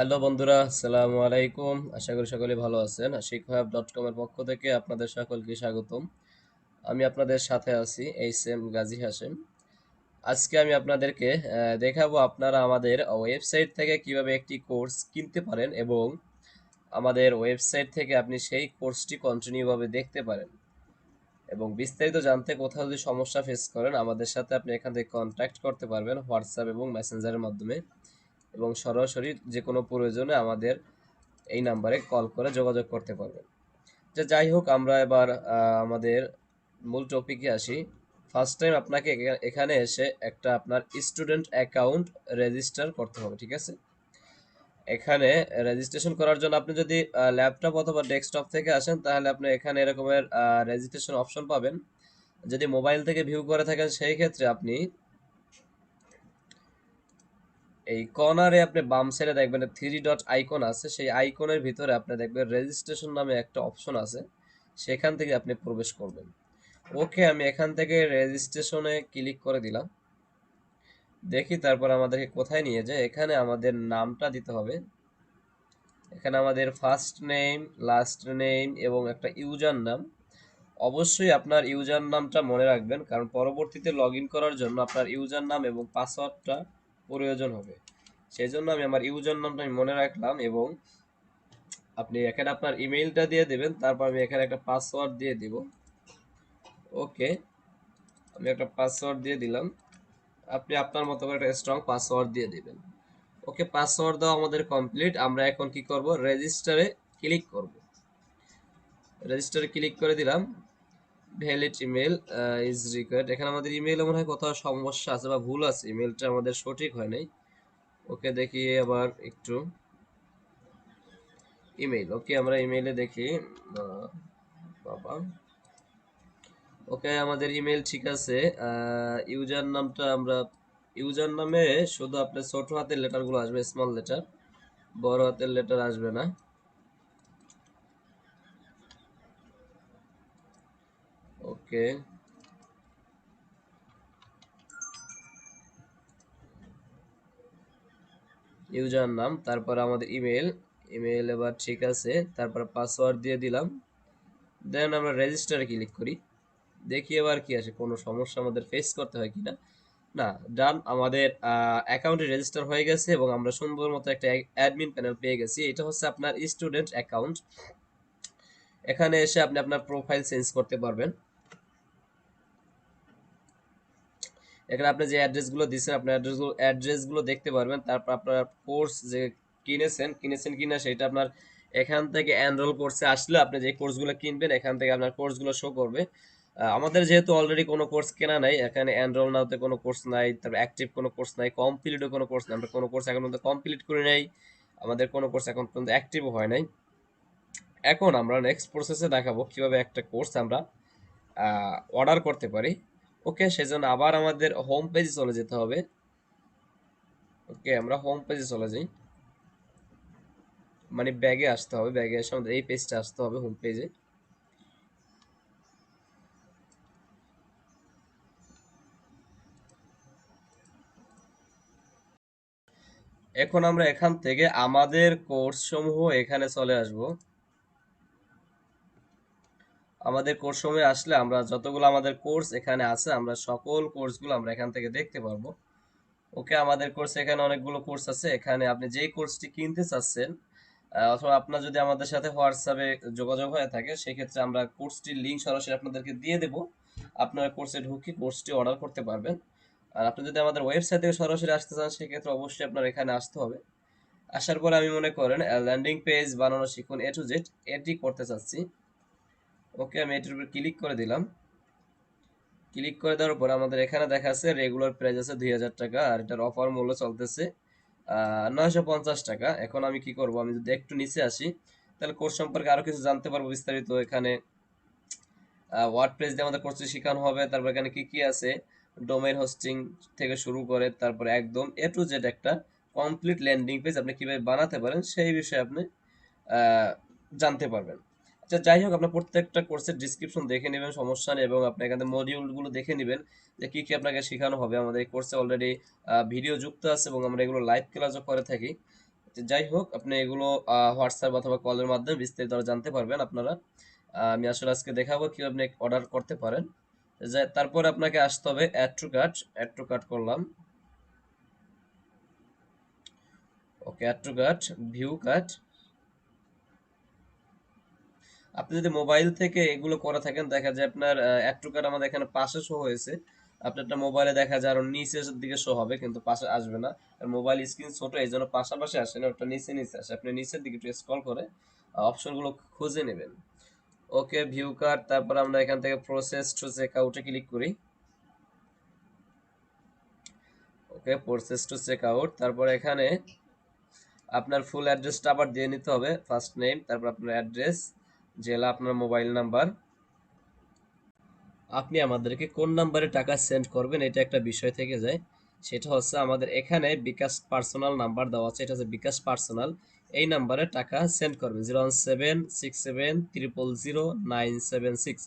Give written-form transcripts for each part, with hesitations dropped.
Hello বন্ধুরা, আসসালামু আলাইকুম। আশা করি সকলে ভালো আছেন। শিক্ষাহব.com এর পক্ষ থেকে আপনাদের সকলকে স্বাগতম। আমি আপনাদের সাথে আছি এইচ এম গাজী হাশেম। আজকে আমি আপনাদেরকে দেখাবো আপনারা আমাদের ওয়েবসাইট থেকে কিভাবে একটি কোর্স কিনতে পারেন এবং আমাদের ওয়েবসাইট থেকে আপনি সেই কোর্সটি কন্টিনিউভাবে দেখতে পারেন। এবং বিস্তারিত জানতে কোথাও যদি সমস্যা ফেস করেন আমাদের সাথে আপনি এখান থেকে কন্ট্যাক্ট করতে পারবেন হোয়াটসঅ্যাপ এবং মেসেঞ্জারের মাধ্যমে, এবং সরাসরি যে কোনো প্রয়োজনে আমাদের এই নাম্বারে কল করে যোগাযোগ করতে পারবেন। যাই হোক, আমরা এবার আমাদের মূল টপিকে আসি। ফার্স্ট টাইম আপনাকে এখানে এসে একটা আপনার স্টুডেন্ট অ্যাকাউন্ট রেজিস্টার করতে হবে, ঠিক আছে? এখানে রেজিস্ট্রেশন করার জন্য আপনি যদি ল্যাপটপ অথবা ডেস্কটপ থেকে আসেন তাহলে আপনি এখানে এরকমের রেজিস্ট্রেশন অপশন পাবেন। যদি মোবাইল থেকে ভিউ করে থাকেন সেই ক্ষেত্রে আপনি এই কর্নারে আপনি বাম সাইডে দেখবেন থ্রি ডট আইকন আছে, সেই আইকনের ভিতরে আপনি দেখবেন রেজিস্ট্রেশন নামে একটা অপশন আছে, সেখান থেকে আপনি প্রবেশ করবেন। ওকে, আমি এখান থেকে রেজিস্ট্রেশনে ক্লিক করে দিলাম। দেখি তারপর আমাদেরকে কোথায় নিয়ে যায়। এখানে আমাদের নামটা দিতে হবে। এখানে আমাদের ফার্স্ট নেম, লাস্ট নেম এবং একটা ইউজার নাম। অবশ্যই আপনার ইউজার নামটা মনে রাখবেন, কারণ পরবর্তীতে লগ ইন করার জন্য আপনার ইউজার নাম এবং পাসওয়ার্ডটা প্রয়োজন হবে। সেই জন্য আমি আমার ইউজার নামটা আমি মনে রাখলাম এবং আপনি এখানে আপনার ইমেইলটা দিয়ে দেবেন। তারপর আমি এখানে একটা পাসওয়ার্ড দিয়ে দিব। ওকে, আমি একটা পাসওয়ার্ড দিয়ে দিলাম। আপনি আপনার মতো করে একটা স্ট্রং পাসওয়ার্ড দিয়ে দিবেন। ওকে, পাসওয়ার্ড দেওয়া আমাদের কমপ্লিট। আমরা এখন কি করব, রেজিস্টারে ক্লিক করব। রেজিস্টারে ক্লিক করে দিলাম। Valid email is required. এখানে আমাদের ইমেইলে মনে হয় কোথাও সমস্যা আছে বা ভুল আছে, ইমেলটা আমাদের সঠিক হয় নাই। ওকে, দেখি আবার একটু ইমেইল। ওকে, আমরা ইমেইলে দেখি। বাবা, ওকে, আমাদের ইমেল ঠিক আছে। ইউজার নামটা আমরা, ইউজার নামে শুধু আপনার ছোট হাতের লেটারগুলো আসবে, স্মল লেটার, বড় হাতের লেটার আসবে না। ওকে, ইউজার নাম, তারপর আমাদের ইমেল। ইমেল এবার ঠিক আছে, তারপর পাসওয়ার্ড দিয়ে দিলাম। দেন আমরা রেজিস্টারে ক্লিক করি। দেখি এবার কি আসে, কোনো সমস্যা আমাদের ফেস করতে হয় কিনা। না, ডান, আমাদের অ্যাকাউন্টে রেজিস্টার হয়ে গেছে এবং আমরা সুন্দর মতো একটা অ্যাডমিন প্যানেল পেয়ে গেছি। এটা হচ্ছে আপনার স্টুডেন্ট অ্যাকাউন্ট। এখানে এসে আপনি আপনার প্রোফাইল চেঞ্জ করতে পারবেন। এখানে আপনি যে অ্যাড্রেসগুলো দিচ্ছেন আপনার অ্যাড্রেসগুলো দেখতে পারবেন। তারপর আপনার কোর্স যে কিনেছেন কিনা সেটা আপনার এখান থেকে এনরোল কোর্সে আসলে আপনি যে কোর্সগুলো কিনবেন এখান থেকে আপনার কোর্সগুলো শো করবে। আমাদের যেহেতু অলরেডি কোনো কোর্স কেনা নাই, এখানে এনরোল নাওতে কোনো কোর্স নাই, তারপর অ্যাক্টিভ কোনো কোর্স নাই, কমপ্লিটও কোনো কোর্স নাই। আমরা কোনো কোর্স এখন পর্যন্ত কমপ্লিট করে নাই, আমাদের কোনো কোর্স এখন পর্যন্ত অ্যাক্টিভও হয় নাই। এখন আমরা নেক্সট প্রসেসে দেখাবো কিভাবে একটা কোর্স আমরা অর্ডার করতে পারি। ওকে, সেজন্য আবার আমাদের হোম পেজে চলে যেতে হবে। ওকে, আমরা হোম পেজে চলে যাই, মানে ব্যাগে আসতে হবে। ব্যাগে এসে আমাদের এই পেজটা আসতে হবে, হোম পেজে। এখন আমরা এখান থেকে আমাদের কোর্স সমূহ এখানে চলে আসব। আমাদের কোর্স সমূহে আসলে আমরা যতগুলো আমাদের কোর্স এখানে আছে আমরা সকল কোর্সগুলো আমরা এখান থেকে দেখতে পারবো। ওকে, আমাদের কোর্স এখানে অনেকগুলো কোর্স আছে। এখানে আপনি যেই কোর্সটি কিনতে চাচ্ছেন অথবা আপনার যদি আমাদের সাথে হোয়াটসঅ্যাপে যোগাযোগ হয়ে থাকে সেক্ষেত্রে আমরা কোর্সটির লিঙ্ক সরাসরি আপনাদেরকে দিয়ে দেব। আপনারা কোর্সে ঢুকে কোর্সটি অর্ডার করতে পারবেন। আর আপনি যদি আমাদের ওয়েবসাইট থেকে সরাসরি আসতে চান সেক্ষেত্রে অবশ্যই আপনার এখানে আসতে হবে। আসার পরে আমি মনে করেন ল্যান্ডিং পেজ বানানো শিখুন A to Z, এটি করতে চাচ্ছি। ওকে, আমি এটির উপর ক্লিক করে দিলাম। ক্লিক করে দেওয়ার পর আমাদের এখানে দেখাচ্ছে রেগুলার প্রাইস আছে 2000 টাকা, আর এটার অফার মূল্য চলতেছে 950 টাকা। এখন আমি কি করব, আমি যদি একটু নিচে আসি তাহলে কোর্স সম্পর্কে আরো কিছু জানতে পারবো বিস্তারিত। এখানে ওয়ার্ডপ্রেস দিয়ে আমাদের কোর্সটি শেখানো হবে। তারপর এখানে কি কি আছে, ডোমেইন হোস্টিং থেকে শুরু করে তারপর একদম A to Z একটা কমপ্লিট ল্যান্ডিং পেজ আপনি কিভাবে বানাতে পারেন সেই বিষয়ে আপনি আহ, জানতে পারবেন। আচ্ছা, যাই হোক, আপনার প্রত্যেকটা কোর্সের ডিসক্রিপশন দেখে নেবেন, সমস্যা নেই, এবং আপনি এখানে মডিউলগুলো দেখে নেবেন যে কি কি আপনাকে শেখানো হবে। আমাদের এই কোর্সে অলরেডি ভিডিও যুক্ত আছে এবং আমরা এগুলো লাইভ ক্লাসও করে থাকি। যাই হোক, আপনি এগুলো হোয়াটসঅ্যাপ অথবা কলের মাধ্যমে বিস্তারিত জানতে পারবেন আপনারা। আমি আসলে আজকে দেখাবো কিভাবে আপনি অর্ডার করতে পারেন। তারপর আপনাকে আসতে হবে add to cart. Add to cart করলাম। Okay, add to cart, view cart. আপনি যদি মোবাইল থেকে এগুলো করে থাকেন, দেখা যায় আপনার অ্যাড টু কার্ট আমাদের এখানে পাশে শো হয়েছে। আপনারটা মোবাইলে দেখা যায় আরো নিচের দিকে শো হবে, কিন্তু পাশে আসবে না। আর মোবাইল স্ক্রিন ছোট, এই জন্য পাশাপাশি আসে না, ওটা নিচে নিচে আসে। আপনি নিচের দিকে একটু স্ক্রল করে অপশনগুলো খুঁজে নেবেন। ওকে, ভিউ কার্ড। তারপর আমরা এখান থেকে প্রসেস টু চেক আউটে ক্লিক করি। ওকে, প্রসেস টু চেক আউট। তারপর এখানে আপনার ফুল অ্যাড্রেসটা আবার দিয়ে নিতে হবে। ফার্স্ট নেম, তারপর আপনার অ্যাড্রেস, জেলা, আপনার মোবাইল নাম্বার। আপনি আমাদেরকে কোন নাম্বারে টাকা সেন্ড করবেন এটা একটা বিষয় থেকে যায়। সেটা হচ্ছে আমাদের এখানে বিকাশ পার্সোনাল নাম্বার দেওয়া আছে, এটা হচ্ছে বিকাশ পার্সোনাল। এই নাম্বারে টাকা সেন্ড করবেন 01767000976।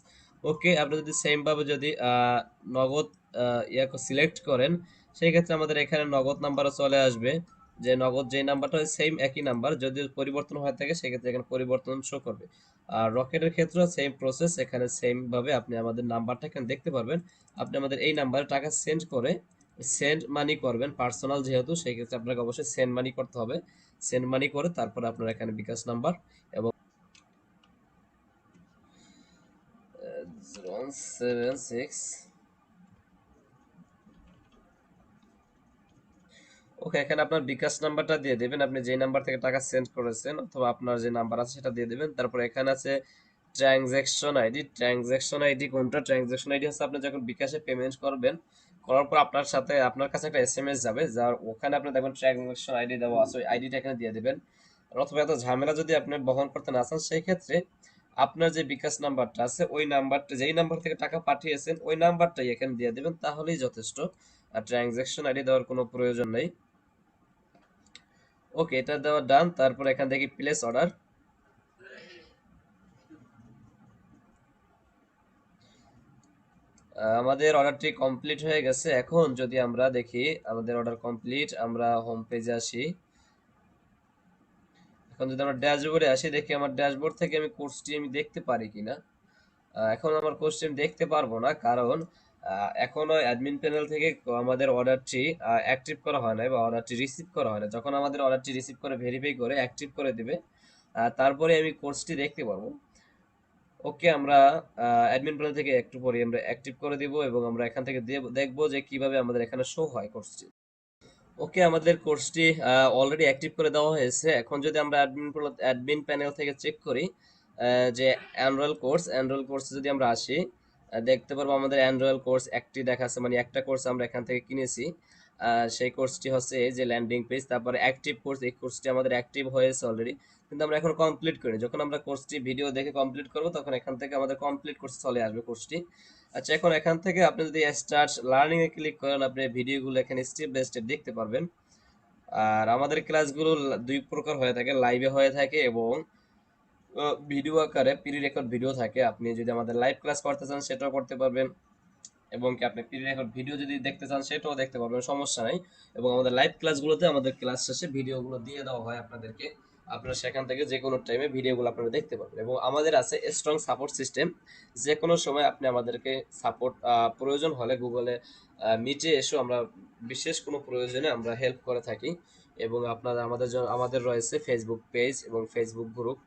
ওকে, আপনি যদি সেম ভাবে যদি নগদ সিলেক্ট করেন, সেই ক্ষেত্রে আমাদের এখানে নগদ নাম্বারও চলে আসবে। যে নগদ যে নাম্বারটা সেম একই নাম্বার, যদি পরিবর্তন হয়ে থাকে সেক্ষেত্রে এখানে পরিবর্তন শো করবে। আর রকেটের ক্ষেত্রেও সেম প্রসেস, এখানে সেম ভাবে আপনি আমাদের নাম্বারটা এখানে দেখতে পারবেন। আপনি আমাদের এই নাম্বারে টাকা সেন্ড করে সেন্ড মানি করবেন, পার্সোনাল যেহেতু সেই ক্ষেত্রে আপনাকে অবশ্যই সেন্ড মানি করতে হবে। সেন্ড মানি করে তারপর আপনার এখানে বিকাশ নাম্বার এবং 176। ওকে, এখানে আপনার বিকাশ নাম্বারটা দিয়ে দেবেন, আপনি যে নাম্বার থেকে টাকা সেন্ড করেছেন, অথবা আপনার যে নাম্বার আছে সেটা দিয়ে দেবেন। তারপর এখানে আছে ট্রানজ্যাকশন আইডি। ট্রানজ্যাকশন আইডি কোনটা? ট্রানজ্যাকশন আইডি হচ্ছে আপনি যখন বিকাশে পেমেন্ট করবেন, করার পর আপনার কাছে একটা এসএমএস যাবে, যার ওখানে আপনি দেখবেন ট্রানজ্যাকশন আইডি দেওয়া আছে, ওই আইডিটা এখানে দিয়ে দেবেন। অথবা এত ঝামেলা যদি আপনি বহন করতে না চান, সেই ক্ষেত্রে আপনার যে বিকাশ নাম্বারটা আছে, ওই নাম্বারটা, যেই নাম্বার থেকে টাকা পাঠিয়েছেন ওই নাম্বারটাই এখানে দিয়ে দেবেন, তাহলেই যথেষ্ট। আর ট্রানজ্যাকশন আইডি দেওয়ার কোনো প্রয়োজন নেই। ওকে, এটা দেওয়া ডান। তারপর এখান থেকে প্লেস অর্ডার। আমাদের অর্ডারটি কমপ্লিট হয়ে গেছে। এখন যদি আমরা দেখি আমাদের অর্ডার কমপ্লিট, আমরা হোম পেজে আসি। এখন যদি আমরা ড্যাশবোর্ডে আসি, দেখি আমার ড্যাশবোর্ড থেকে আমি কোর্সটি আমি দেখতে পারি কিনা। এখন আমার কোর্সটি আমি দেখতে পারবো না, কারণ এখনো অ্যাডমিন প্যানেল থেকে আমাদের অর্ডারটি অ্যাক্টিভ করা হয় না বা অর্ডারটি রিসিভ করা হয় না। যখন আমাদের অর্ডারটি রিসিভ করে ভেরিফাই করে অ্যাক্টিভ করে দিবে, তারপরে আমি কোর্সটি দেখতে পারবো। ওকে, আমরা অ্যাডমিন প্যানেল থেকে একটু পরে আমরা অ্যাক্টিভ করে দিব এবং আমরা এখান থেকে দেখবো যে কিভাবে আমাদের এখানে শো হয় কোর্সটি। ওকে, আমাদের কোর্সটি অলরেডি অ্যাক্টিভ করে দেওয়া হয়েছে। এখন যদি আমরা অ্যাডমিন প্যানেল থেকে চেক করি যে এনরোল কোর্সে যদি আমরা আসি, দেখতে পারবো আমাদের এনরোল কোর্স একটি দেখাচ্ছে, মানে একটা কোর্স আমরা এখান থেকে কিনেছি। সেই কোর্সটি হচ্ছে এই যে ল্যান্ডিং পেজ, তারপরে অ্যাক্টিভ কোর্স, এই কোর্সটি আমাদের অ্যাক্টিভ হয়েছে অলরেডি, কিন্তু আমরা এখন কমপ্লিট করিনি। যখন আমরা কোর্সটি ভিডিও দেখে কমপ্লিট করব, তখন এখান থেকে আমাদের কমপ্লিট কোর্স চলে আসবে কোর্সটি। আচ্ছা, এখন এখান থেকে আপনি যদি স্টার্ট লার্নিং এ ক্লিক করেন, আপনি ভিডিওগুলো এখানে স্টেপ বাই স্টেপ দেখতে পারবেন। আর আমাদের ক্লাসগুলো দুই প্রকার হয়ে থাকে, লাইভে হয়ে থাকে এবং ভিডিও আকারে প্রি রেকর্ড ভিডিও থাকে। আপনি যদি আমাদের লাইভ ক্লাস করতে চান সেটাও করতে পারবেন, এবং কি আপনি প্রি রেকর্ড ভিডিও যদি দেখতে চান সেটাও দেখতে পারবেন, সমস্যা নাই। এবং আমাদের লাইভ ক্লাসগুলোতে আমাদের ক্লাস শেষে ভিডিওগুলো দিয়ে দেওয়া হয় আপনাদেরকে, আপনারা সেখান থেকে যে কোনো টাইমে ভিডিওগুলো আপনারা দেখতে পারবেন। এবং আমাদের আছে স্ট্রং সাপোর্ট সিস্টেম, যে কোনো সময় আপনি আমাদেরকে সাপোর্ট প্রয়োজন হলে গুগলে মিটে এসেও আমরা বিশেষ কোনো প্রয়োজনে আমরা হেল্প করে থাকি। এবং আপনারা আমাদের রয়েছে ফেসবুক পেজ এবং ফেসবুক গ্রুপ।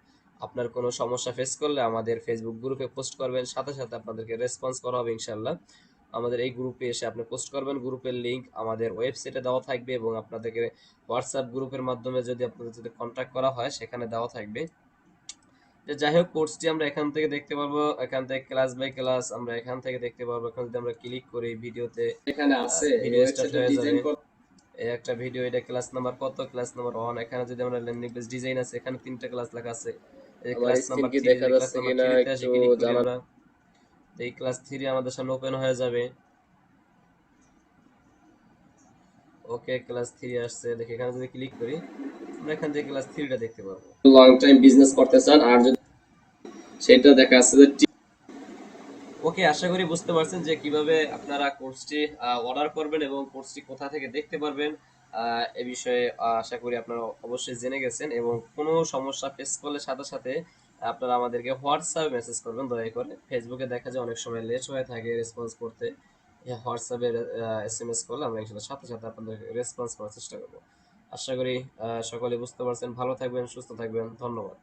আপনার কোনো সমস্যা ফেস করলে আমাদের ফেসবুক গ্রুপে পোস্ট করবেন, সাথে সাথে আপনাদেরকে রেসপন্স করা হবে ইনশাল্লাহ। আমাদের এই গ্রুপে এসে আপনি পোস্ট করবেন, গ্রুপের লিংক আমাদের ওয়েবসাইটে দেওয়া থাকবে, এবং আপনাদেরকে হোয়াটসঅ্যাপ গ্রুপের মাধ্যমে যদি আপনাদের যদি কন্ট্যাক্ট করা হয় সেখানে দেওয়া থাকবে। যাই হোক, কোর্সটি আমরা এখান থেকে দেখতে পারবো, এখান থেকে ক্লাস বাই ক্লাস আমরা এখান থেকে দেখতে পারবো। এখন যদি আমরা ক্লিক করি ভিডিওতে, এখানে আছে এই ভিডিও স্টার্ট ওয়েবসাইটে হয়ে ডিজাইন যাবে। এই একটা ভিডিও, এটা ক্লাস নাম্বার কত? Class number 1। এখানে যদি আমরা ল্যান্ডিং পেজ ডিজাইন আছে, এখানে 3টা ক্লাস লেখা আছে। এই আমার ক্লাস স্ক্রিন নাম্বার কি 3, দেখা যদি ক্লাস যাচ্ছে নাম্বার কিনা 3 তে আসি, একটু ক্লিক করি জানান। আমরা, এই ক্লাস 3 আমাদের সামনে ওপেন হয়ে যাবে। ওকে, ক্লাস 3 আসছে, দেখি এখানে যদি ক্লিক করি আমরা এখান থেকে ক্লাস 3টা দেখতে পারবো। লং টাইম বিজনেস করতে চান আর যদি সেটা দেখা যাচ্ছে যে ওকে, আশা করি বুঝতে পারছেন যে কিভাবে আপনারা কোর্সটি অর্ডার করবেন এবং কোর্সটি কোথা থেকে দেখতে পারবেন। এ বিষয়ে আশা করি আপনারা অবশ্যই জেনে গেছেন, এবং কোনো সমস্যা ফেস করলে সাথে সাথে আপনারা আমাদেরকে হোয়াটসঅ্যাপে মেসেজ করবেন দয়া করে। ফেসবুকে দেখা যায় অনেক সময় লেট হয়ে থাকে রেসপন্স করতে। হোয়াটসঅ্যাপে এসএমএস করলে আমরা ইনশাল্লাহ সাথে সাথে আপনাদের রেসপন্স করার চেষ্টা করব। আশা করি সকলে বুঝতে পারছেন। ভালো থাকবেন, সুস্থ থাকবেন। ধন্যবাদ।